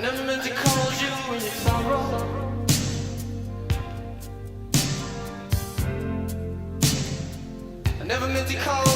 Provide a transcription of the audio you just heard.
never meant to call you in your sorrow. I never meant to call